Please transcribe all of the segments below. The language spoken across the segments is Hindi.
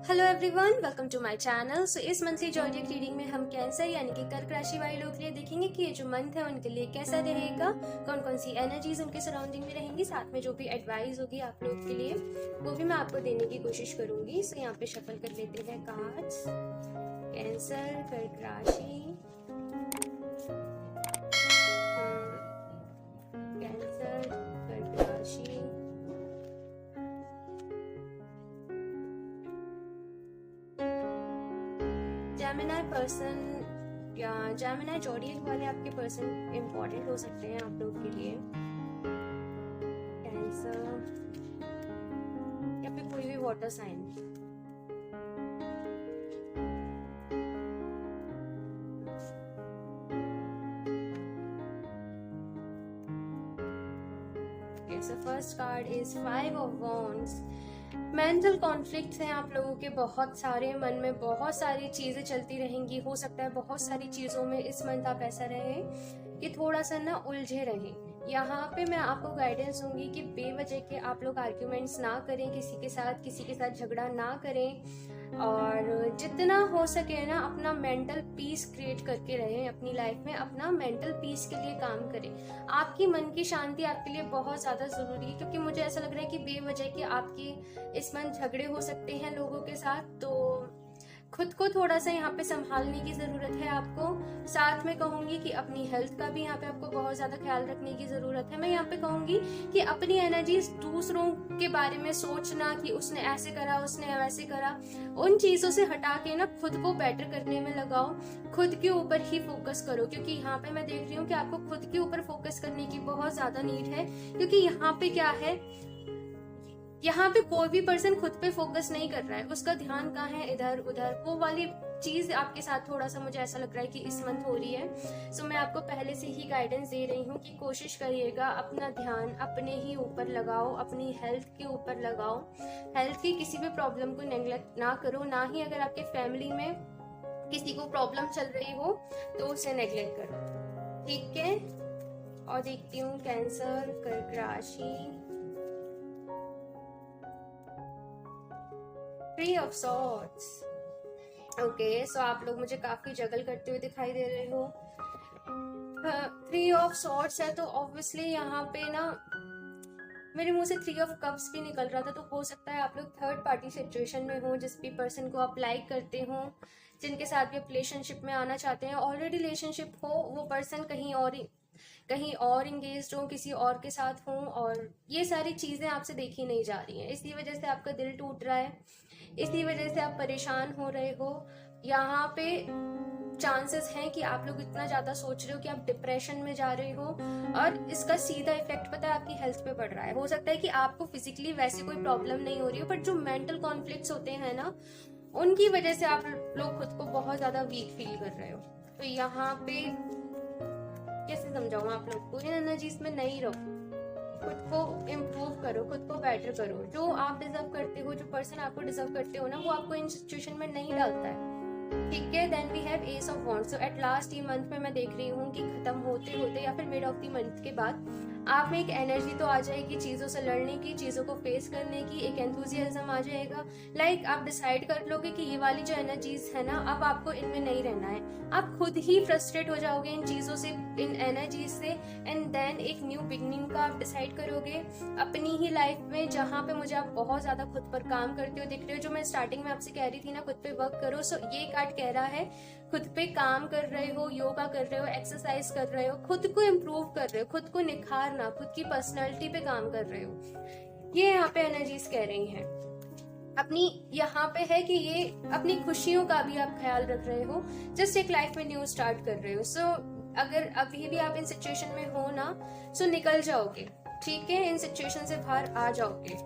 Hello everyone, welcome to my channel. So इस मंथली जॉडियक रीडिंग में हम कैंसर यानी कि कर्क राशि वाले लोगों के लिए देखेंगे कि ये जो मंथ है उनके लिए कैसा रहेगा, कौन कौन सी एनर्जीज उनके सराउंडिंग में रहेंगी, साथ में जो भी एडवाइस होगी आप लोग के लिए वो भी मैं आपको देने की कोशिश करूंगी। सो यहाँ पे शफल कर लेते हैं कार्ड्स। कैंसर, कर्क राशि, कैंसर, कर्क राशि, जेमिनी पर्सन या जेमिनी जॉडियक वाले आपके पर्सन इम्पोर्टेंट हो सकते हैं आप लोग के लिए। कैंसर या फिर कोई भी water sign. So first card is 5 of wands. Mental conflicts हैं आप लोगों के बहुत सारे, मन में बहुत सारी चीजें चलती रहेंगी। हो सकता है बहुत सारी चीजों में इस मंथ आप ऐसा रहे कि थोड़ा सा ना उलझे रहें। यहाँ पे मैं आपको गाइडेंस दूंगी कि बेवजह के आप लोग आर्ग्यूमेंट्स ना करें, किसी के साथ झगड़ा ना करें, और जितना हो सके ना अपना मेंटल पीस क्रिएट करके रहें। अपनी लाइफ में अपना मेंटल पीस के लिए काम करें। आपकी मन की शांति आपके लिए बहुत ज़्यादा ज़रूरी है, क्योंकि मुझे ऐसा लग रहा है कि बेवजह के आपके इस मंथ झगड़े हो सकते हैं लोगों के साथ। तो खुद को थोड़ा सा यहाँ पे संभालने की ज़रूरत है आपको। साथ में कहूँगी कि अपनी हेल्थ का भी यहाँ पे आपको बहुत ज़्यादा ख्याल रखने की ज़रूरत है। मैं यहाँ पे कहूँगी कि अपनी एनर्जीज दूसरों के बारे में सोचना कि उसने ऐसे करा, उसने वैसे करा, उन चीज़ों से हटा के ना खुद को बेटर करने में लगाओ। खुद के ऊपर ही फोकस करो, क्योंकि यहाँ पे मैं देख रही हूँ कि आपको खुद के ऊपर फोकस करने की बहुत ज़्यादा नीड है। क्योंकि यहाँ पे क्या है, यहाँ पे कोई भी पर्सन खुद पे फोकस नहीं कर रहा है, उसका ध्यान कहाँ है, इधर उधर। वो वाली चीज आपके साथ थोड़ा सा मुझे ऐसा लग रहा है कि इस मंथ हो रही है। सो मैं आपको पहले से ही गाइडेंस दे रही हूँ कि कोशिश करिएगा अपना ध्यान अपने ही ऊपर लगाओ, अपनी हेल्थ के ऊपर लगाओ। हेल्थ की किसी भी प्रॉब्लम को नेग्लेक्ट ना करो, ना ही अगर आपके फैमिली में किसी को प्रॉब्लम चल रही हो तो उसे नेग्लेक्ट करो, ठीक है। और देखती हूँ कैंसर, कर्क राशि, थ्री ऑफ सॉर्ड्स। ओके, सो आप लोग मुझे काफी जगल करते हुए दिखाई दे रहे हो। थ्री ऑफ सॉर्ड्स है तो ऑब्वियसली यहाँ पे ना मेरे मुंह से थ्री ऑफ कप्स भी निकल रहा था। तो हो सकता है आप लोग थर्ड पार्टी सिचुएशन में हो, जिस भी पर्सन को आप लाइक करते हो, जिनके साथ भी आप रिलेशनशिप में आना चाहते हैं। ऑलरेडी रिलेशनशिप हो, वो पर्सन कहीं और इंगेज हो, किसी और के साथ हो, और ये सारी चीजें आपसे देखी नहीं जा रही हैं। इसी वजह से आपका दिल टूट रहा है, इसी वजह से आप परेशान हो रहे हो। यहाँ पे चांसेस हैं कि आप लोग इतना ज्यादा सोच रहे हो कि आप डिप्रेशन में जा रहे हो, और इसका सीधा इफेक्ट पता है आपकी हेल्थ पे पड़ रहा है। हो सकता है कि आपको फिजिकली वैसे कोई प्रॉब्लम नहीं हो रही हो, बट जो मेंटल कॉन्फ्लिक्ट्स होते हैं ना, उनकी वजह से आप लोग खुद को बहुत ज्यादा वीक फील कर रहे हो। तो यहाँ पे कैसे समझाऊं आप लोग को, इन एनर्जीज में नहीं रहो, खुद को इम्प्रूव करो, खुद को बेटर करो। जो आप डिजर्व करते हो, जो पर्सन आपको डिजर्व करते हो ना, वो आपको इन सिचुएशन में नहीं डालता है, ठीक है। Then we have ace of wands. So at last ये मंथ में मैं देख रही हूँ कि खत्म होते होते या फिर मिड ऑफ द मंथ के बाद आप में एक एनर्जी तो आ जाएगी चीजों से लड़ने की, चीजों को फेस करने की, एक एंथुजियाज्म आ जाएगा। लाइक आप डिसाइड कर लोगे कि ये वाली जो एनर्जीज है ना, अब आपको इनमें नहीं रहना है। आप खुद ही फ्रस्ट्रेट हो जाओगे इन चीजों से, इन एनर्जीज से, एंड देन एक न्यू बिगनिंग का आप डिसाइड करोगे अपनी ही लाइफ में, जहाँ पे मुझे आप बहुत ज्यादा खुद पर काम करते हो दिख रहे हो। जो मैं स्टार्टिंग में आपसे कह रही थी ना, खुद पे वर्क करो। सो ये कार्ड कह रहा है खुद पे काम कर रहे हो, योगा कर रहे हो, एक्सरसाइज कर रहे हो, खुद को इम्प्रूव कर रहे हो, खुद को निखारना, खुद की पर्सनैलिटी पे काम कर रहे हो। ये यहाँ पे एनर्जीज कह रही हैं। अपनी यहाँ पे है कि ये अपनी खुशियों का भी आप ख्याल रख रहे हो, जस्ट एक लाइफ में न्यू स्टार्ट कर रहे हो। सो अगर अभी भी आप इन सिचुएशन में हो ना, सो निकल जाओगे, ठीक है, इन सिचुएशन से बाहर आ जाओगे।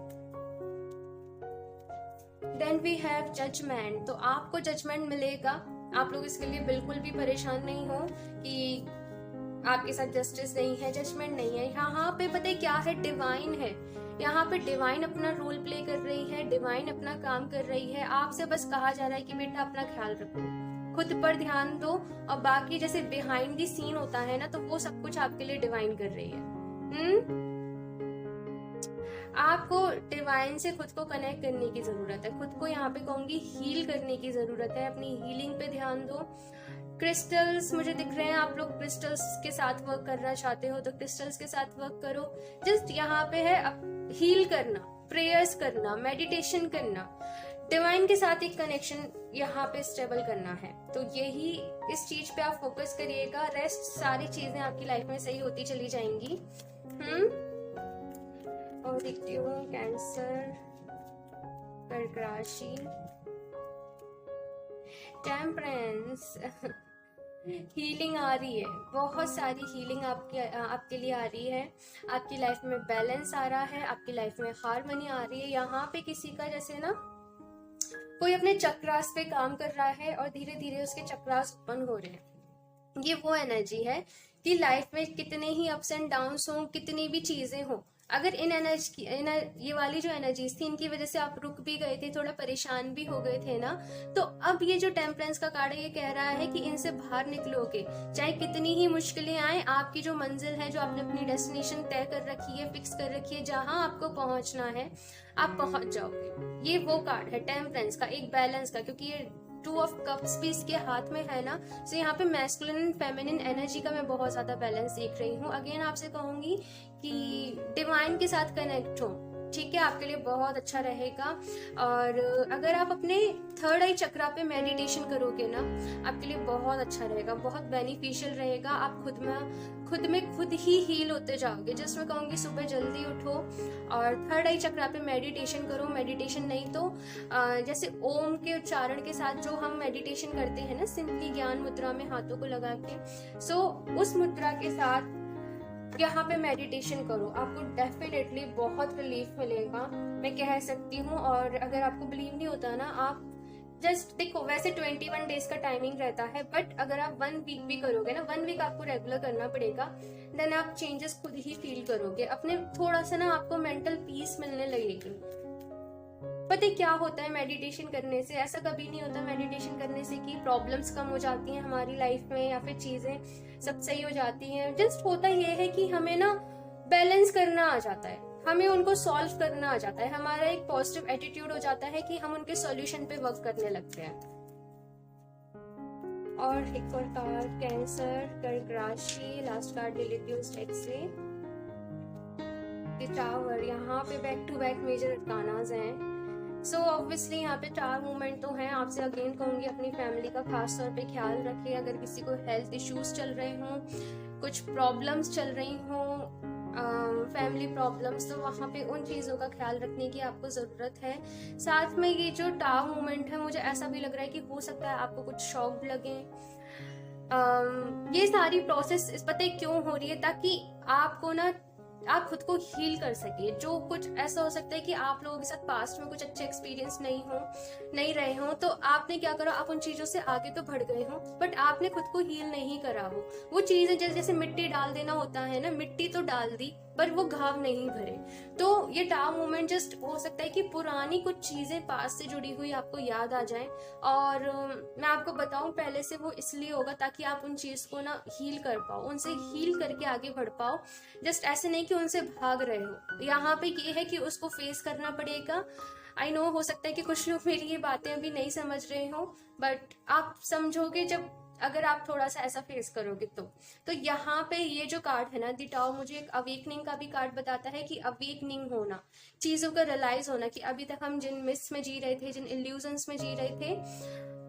Then we have judgement. तो आपको जजमेंट मिलेगा, आप लोग इसके लिए बिल्कुल भी परेशान नहीं हो कि आपके साथ जस्टिस नहीं है, जजमेंट नहीं है। यहाँ पे पता है क्या है, डिवाइन है। यहाँ पे डिवाइन अपना रोल प्ले कर रही है, डिवाइन अपना काम कर रही है। आपसे बस कहा जा रहा है कि बेटा अपना ख्याल रखो, खुद पर ध्यान दो, और बाकी जैसे बिहाइंड द सीन होता है ना, तो वो सब कुछ आपके लिए डिवाइन कर रही है। आपको डिवाइन से खुद को कनेक्ट करने की जरूरत है, खुद को यहाँ पे कहूंगी हील करने की जरूरत है। अपनी हीलिंग पे ध्यान दो। क्रिस्टल्स मुझे दिख रहे हैं, आप लोग क्रिस्टल्स के साथ वर्क करना चाहते हो तो क्रिस्टल्स के साथ वर्क करो। जस्ट यहाँ पे है हील करना, प्रेयर्स करना, मेडिटेशन करना, डिवाइन के साथ एक कनेक्शन यहाँ पे स्टेबल करना है। तो यही इस चीज पे आप फोकस करिएगा, रेस्ट सारी चीजें आपकी लाइफ में सही होती चली जाएंगी। और देखती हूँ कैंसर, कर्क राशि, टेम्परेंस। हीलिंग आ रही है, बहुत सारी हीलिंग आपके लिए आ रही है। आपकी लाइफ में बैलेंस आ रहा है, आपकी लाइफ में हार्मनी आ रही है। यहाँ पे किसी का जैसे ना कोई अपने चक्रास पे काम कर रहा है और धीरे धीरे उसके चक्रास ओपन हो रहे हैं। ये वो एनर्जी है कि लाइफ में कितने ही अप्स एंड डाउन्स हो, कितनी भी चीजें हो, अगर इन एनर्जी ये वाली जो एनर्जीज थी इनकी वजह से आप रुक भी गए थे, थोड़ा परेशान भी हो गए थे ना, तो अब ये जो टेम्परेंस का कार्ड है ये कह रहा है कि इनसे बाहर निकलोगे। चाहे कितनी ही मुश्किलें आए, आपकी जो मंजिल है, जो आपने अपनी डेस्टिनेशन तय कर रखी है, फिक्स कर रखी है, जहां आपको पहुंचना है आप पहुंच जाओगे। ये वो कार्ड है टेम्परेंस का, एक बैलेंस का, क्योंकि ये 2 ऑफ कप्स भी इसके हाथ में है ना। तो यहाँ पे मैस्कुलिन एंड फेमिनिन एनर्जी का मैं बहुत ज्यादा बैलेंस देख रही हूँ। अगेन आपसे कहूंगी कि डिवाइन के साथ कनेक्ट हो, ठीक है, आपके लिए बहुत अच्छा रहेगा। और अगर आप अपने थर्ड आई चक्रा पे मेडिटेशन करोगे ना, आपके लिए बहुत अच्छा रहेगा, बहुत बेनिफिशियल रहेगा। आप खुद ही हील होते जाओगे। जस्ट मैं कहूंगी सुबह जल्दी उठो और थर्ड आई चक्रा पे मेडिटेशन करो। मेडिटेशन नहीं तो जैसे ओम के उच्चारण के साथ जो हम मेडिटेशन करते हैं ना, सिंपली ज्ञान मुद्रा में हाथों को लगा के, सो उस मुद्रा के साथ यहाँ पे मेडिटेशन करो, आपको डेफिनेटली बहुत रिलीफ मिलेगा, मैं कह सकती हूँ। और अगर आपको बिलीव नहीं होता ना, आप जस्ट देखो, वैसे 21 डेज का टाइमिंग रहता है, बट अगर आप 1 वीक भी करोगे ना, 1 वीक आपको रेगुलर करना पड़ेगा, देन आप चेंजेस खुद ही फील करोगे अपने। थोड़ा सा ना आपको मेंटल पीस मिलने लगेगी। पता है क्या होता है मेडिटेशन करने से? ऐसा कभी नहीं होता मेडिटेशन करने से कि प्रॉब्लम्स कम हो जाती हैं हमारी लाइफ में या फिर चीजें सब सही हो जाती हैं। जस्ट होता ये है कि हमें ना बैलेंस करना आ जाता है, हमें उनको सॉल्व करना आ जाता है, हमारा एक पॉजिटिव एटीट्यूड हो जाता है कि हम उनके सॉल्यूशन पे वर्क करने लगते हैं। और एक और कार्ड, कैंसर, कर्क राशि, लास्ट कार्ड ले लेती हूँ इस डेक से, टावर। यहाँ पे बैक टू बैक मेजर अरकानाज हैं। सो ऑब्वियसली यहाँ पे 4 मूवमेंट तो हैं। आपसे अगेन कहूंगी अपनी फैमिली का खास तौर पे ख्याल रखिए। अगर किसी को हेल्थ इश्यूज चल रहे हों, कुछ प्रॉब्लम्स चल रही हों, फैमिली प्रॉब्लम्स, तो वहाँ पे उन चीज़ों का ख्याल रखने की आपको ज़रूरत है। साथ में ये जो टाव मूवमेंट है, मुझे ऐसा भी लग रहा है कि हो सकता है आपको कुछ शॉक लगे। ये सारी प्रोसेस पता है क्यों हो रही है? ताकि आपको ना आप खुद को हील कर सके। जो कुछ ऐसा हो सकता है कि आप लोगों के साथ पास्ट में कुछ अच्छे एक्सपीरियंस नहीं रहे हो, तो आपने क्या करा, आप उन चीजों से आगे तो बढ़ गए हो, बट आपने खुद को हील नहीं करा। वो चीजें जैसे मिट्टी डाल देना होता है ना, मिट्टी तो डाल दी पर वो घाव नहीं भरे। तो ये टाव मूवमेंट जस्ट हो सकता है कि पुरानी कुछ चीजें पास से जुड़ी हुई आपको याद आ जाएं। और मैं आपको बताऊं, पहले से वो इसलिए होगा ताकि आप उन चीज को ना हील कर पाओ, उनसे हील करके आगे बढ़ पाओ। जस्ट ऐसे नहीं कि उनसे भाग रहे हो। यहाँ पे ये है कि उसको फेस करना पड़ेगा। आई नो हो सकता है कि कुछ लोग मेरी ये बातें अभी नहीं समझ रहे हो, बट आप समझोगे जब अगर आप थोड़ा सा ऐसा फेस करोगे तो यहाँ पे ये जो कार्ड है ना, द टावर, मुझे एक अवेकनिंग का भी कार्ड बताता है कि अवेकनिंग होना, चीजों का रियलाइज होना कि अभी तक हम जिन मिस में जी रहे थे, जिन इल्यूजन्स में जी रहे थे,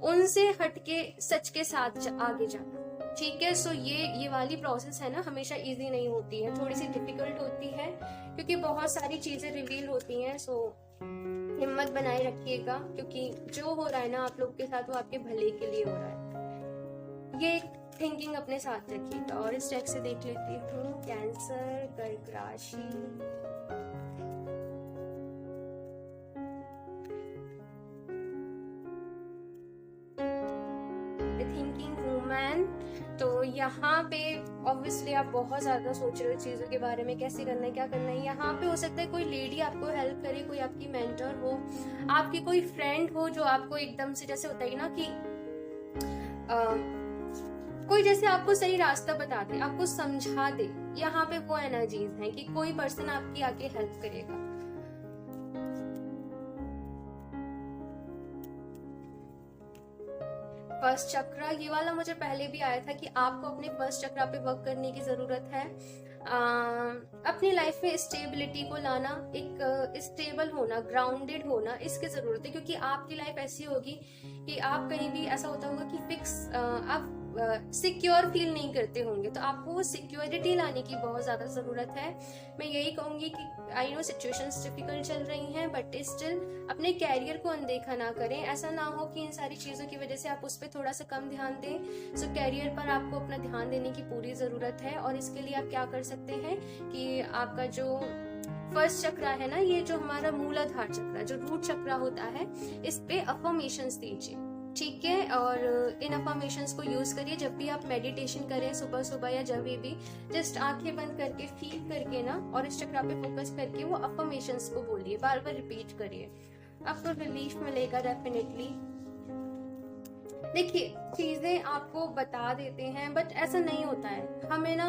उनसे हटके सच के साथ आगे जाना। ठीक है। सो ये वाली प्रोसेस है ना, हमेशा इजी नहीं होती है, थोड़ी सी डिफिकल्ट होती है क्योंकि बहुत सारी चीजें रिवील होती हैं। सो हिम्मत बनाए रखिएगा, क्योंकि जो हो रहा है ना आप लोग के साथ, वो आपके भले के लिए हो रहा है। ये थिंकिंग अपने साथ रखिएगा। और इस डेक से देख लेती हूँ कैंसर, कर्क राशि, थिंकिंग वुमन। तो यहाँ पे ऑब्वियसली आप बहुत ज्यादा सोच रहे हो चीजों के बारे में, कैसे करना है, क्या करना है। यहाँ पे हो सकता है कोई लेडी आपको हेल्प करे, कोई आपकी मेंटर हो, आपकी कोई फ्रेंड हो जो आपको एकदम से, जैसे होता है ना कि कोई जैसे आपको सही रास्ता बता दे, आपको समझा दे। यहाँ पे वो एनर्जीज हैं कि कोई पर्सन आपकी आके हेल्प करेगा। फर्स्ट चक्रा, ये वाला मुझे पहले भी आया था कि आपको अपने फर्स्ट चक्रा पे वर्क करने की जरूरत है। अपनी लाइफ में स्टेबिलिटी को लाना, एक स्टेबल होना, ग्राउंडेड होना, इसकी जरूरत है। क्योंकि आपकी लाइफ ऐसी होगी कि आप कहीं भी ऐसा होता होगा कि फिक्स आप सिक्योर फील नहीं करते होंगे, तो आपको वो सिक्योरिटी लाने की बहुत ज्यादा जरूरत है। मैं यही कहूंगी कि आई नो सिचुएशंस डिफिकल्ट चल रही हैं, बट स्टिल अपने कैरियर को अनदेखा ना करें। ऐसा ना हो कि इन सारी चीजों की वजह से आप उस पर थोड़ा सा कम ध्यान दें। सो कैरियर पर आपको अपना ध्यान देने की पूरी जरूरत है। और इसके लिए आप क्या कर सकते हैं कि आपका जो फर्स्ट चक्रा है ना, ये जो हमारा मूलाधार चक्रा, जो रूट चक्रा होता है, इस पे अफर्मेशंस दीजिए, ठीक है। और इन अफर्मेशंस को यूज करिए जब भी आप मेडिटेशन करें, सुबह सुबह या जब भी, जस्ट आंखें बंद करके फील करके ना, और इस चक्रा पे फोकस करके वो अफर्मेशंस को बोलिए, बार बार रिपीट करिए, आपको रिलीफ मिलेगा डेफिनेटली। देखिए, चीजें आपको बता देते हैं बट ऐसा नहीं होता है। हमें ना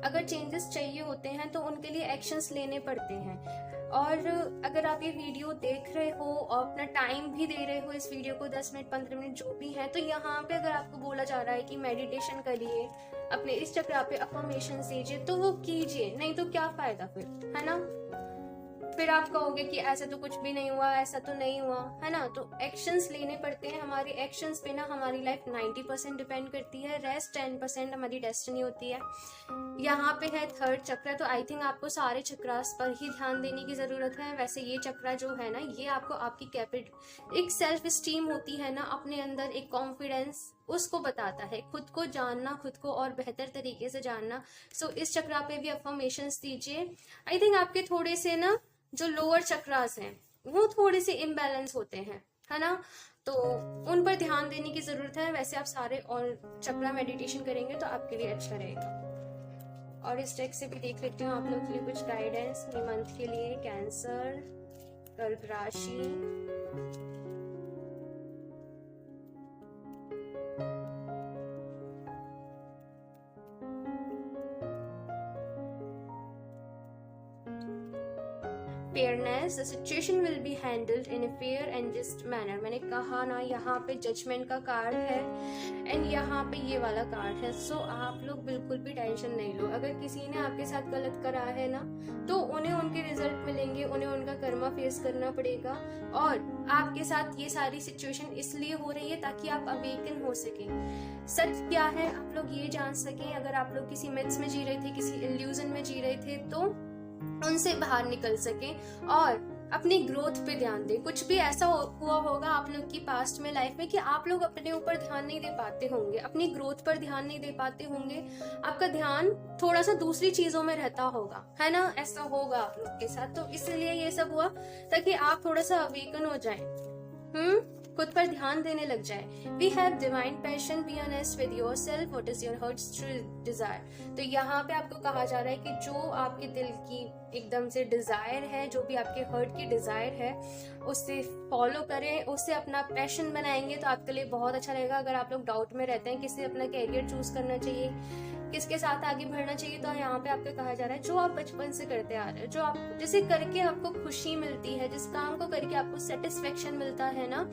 अगर चेंजेस चाहिए होते हैं तो उनके लिए एक्शंस लेने पड़ते हैं। और अगर आप ये वीडियो देख रहे हो और अपना टाइम भी दे रहे हो इस वीडियो को, 10 मिनट 15 मिनट जो भी है, तो यहाँ पे अगर आपको बोला जा रहा है कि मेडिटेशन करिए, अपने इस चक्र पे अफर्मेशन दीजिए, तो वो कीजिए, नहीं तो क्या फायदा फिर, है ना। फिर आप कहोगे कि ऐसा तो कुछ भी नहीं हुआ, ऐसा तो नहीं हुआ, है ना। तो एक्शंस लेने पड़ते हैं। हमारी एक्शंस पे ना हमारी लाइफ 90% डिपेंड करती है, रेस्ट 10% हमारी डेस्टिनी होती है। यहाँ पे है थर्ड चक्र, तो आई थिंक आपको सारे चक्रास पर ही ध्यान देने की जरूरत है। वैसे ये चक्र जो है ना, ये आपको आपकी कैपेबिलिटी, एक सेल्फ स्टीम होती है ना अपने अंदर, एक कॉन्फिडेंस, उसको बताता है। खुद को जानना, खुद को और बेहतर तरीके से जानना। सो इस चक्र पे भी अफर्मेशंस दीजिए। आई थिंक आपके थोड़े से ना जो लोअर चक्रास हैं वो थोड़े से इम्बैलेंस होते हैं, है ना, तो उन पर ध्यान देने की जरूरत है। वैसे आप सारे और चक्रा मेडिटेशन करेंगे तो आपके लिए अच्छा रहेगा। और इस डेक से भी देख लेते हो आप लोग के लिए कुछ गाइडेंस ये मंथ के लिए। कैंसर, कर्क राशि, fairness, the situation will be handled in a fair and just manner. मैंने कहा ना, यहाँ पे जजमेंट का कार्ड है एंड यहाँ पे ये वाला कार्ड है। सो आप लोग बिल्कुल भी टेंशन नहीं लो। अगर किसी ने आपके साथ गलत करा है ना, तो उन्हें उनके रिजल्ट मिलेंगे, उन्हें उनका कर्मा फेस करना पड़ेगा। और आपके साथ ये सारी सिचुएशन इसलिए हो रही है ताकि आप अवेकन हो सके। सच क्या है आप लोग ये जान सकें। अगर आप लोग किसी मिथ्स में जी रहे थे, किसी इल्यूजन में जी रहे थे, तो उनसे बाहर निकल सकें और अपनी ग्रोथ पे ध्यान दें। कुछ भी ऐसा हुआ होगा आप लोग की पास्ट में लाइफ में कि आप लोग अपने ऊपर ध्यान नहीं दे पाते होंगे, अपनी ग्रोथ पर ध्यान नहीं दे पाते होंगे, आपका ध्यान थोड़ा सा दूसरी चीजों में रहता होगा, है ना। ऐसा होगा आप लोग के साथ, तो इसलिए ये सब हुआ ताकि आप थोड़ा सा अवेकन हो जाए, खुद पर ध्यान देने लग जाए। We have divine passion, be honest with yourself, what is your heart's true desire. तो यहाँ पे आपको कहा जा रहा है कि जो आपके दिल की एकदम से डिजायर है, जो भी आपके हर्ट की डिजायर है, उससे फॉलो करें, उससे अपना पैशन बनाएंगे तो आपके लिए बहुत अच्छा रहेगा। अगर आप लोग डाउट में रहते हैं किससे अपना कैरियर चूज करना चाहिए, किसके साथ आगे बढ़ना चाहिए, तो यहाँ पे आपको कहा जा रहा है जो आप बचपन से करते आ रहे हो, जो आप जिसे करके आपको खुशी मिलती है, जिस काम को करके आपको सेटिस्फेक्शन मिलता है ना,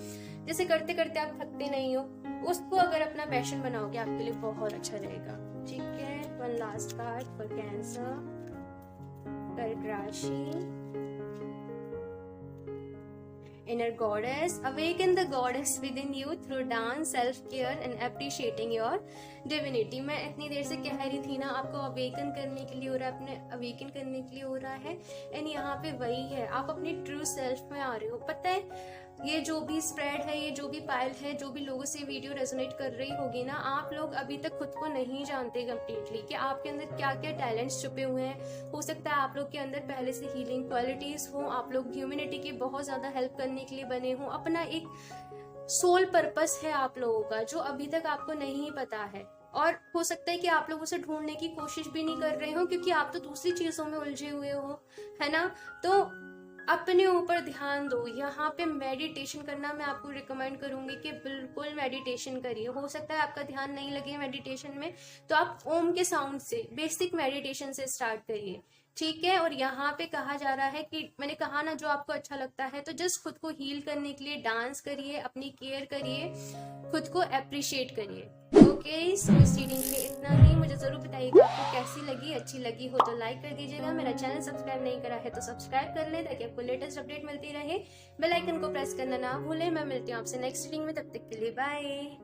जिसे करते करते आप थकते नहीं हो, उसको अगर अपना पैशन बनाओगे आपके लिए बहुत अच्छा रहेगा। ठीक है, one last card for cancer, कर्क राशि, inner goddess, awaken the goddess within you through dance, self care and appreciating your divinity। मैं इतनी देर से कह रही थी ना, आपको अवेकन करने के लिए हो रहा है, अपने अवेकन करने के लिए हो रहा है, एंड यहाँ पे वही है, आप अपनी ट्रू सेल्फ में आ रहे हो। पता है, ये जो भी स्प्रेड है, ये जो भी पाइल है, जो भी लोगों से वीडियो रेजोनेट कर रही होगी ना, आप लोग अभी तक खुद को नहीं जानते कंप्लीटली कि आपके अंदर क्या क्या टैलेंट्स छुपे हुए हैं। हो सकता है आप लोग के अंदर पहले से हीलिंग क्वालिटीज हो, आप लोग ह्यूमैनिटी की बहुत ज्यादा हेल्प करने के लिए बने हो, अपना एक सोल पर्पस है आप लोगों का जो अभी तक आपको नहीं पता है। और हो सकता है कि आप लोग उसे ढूंढने की कोशिश भी नहीं कर रहे हो क्योंकि आप तो दूसरी चीजों में उलझे हुए हो, है ना। तो अपने ऊपर ध्यान दो। यहाँ पे मेडिटेशन करना मैं आपको रिकमेंड करूंगी कि बिल्कुल मेडिटेशन करिए। हो सकता है आपका ध्यान नहीं लगे मेडिटेशन में, तो आप ओम के साउंड से, बेसिक मेडिटेशन से स्टार्ट करिए। ठीक है। और यहाँ पे कहा जा रहा है कि मैंने कहा ना, जो आपको अच्छा लगता है तो जस्ट खुद को हील करने के लिए डांस करिए, अपनी केयर करिए, खुद को अप्रिशिएट करिए। ओके, सो इस रीडिंग के लिए इतना ही। मुझे जरूर बताइएगा आपको कैसी लगी। अच्छी लगी हो तो लाइक कर दीजिएगा। मेरा चैनल सब्सक्राइब नहीं करा है तो सब्सक्राइब कर लें ताकि आपको लेटेस्ट अपडेट मिलती रहे। बेल आइकन को प्रेस करना ना भूलें। मैं मिलती हूँ आपसे नेक्स्ट रीडिंग में, तब तक के लिए बाय।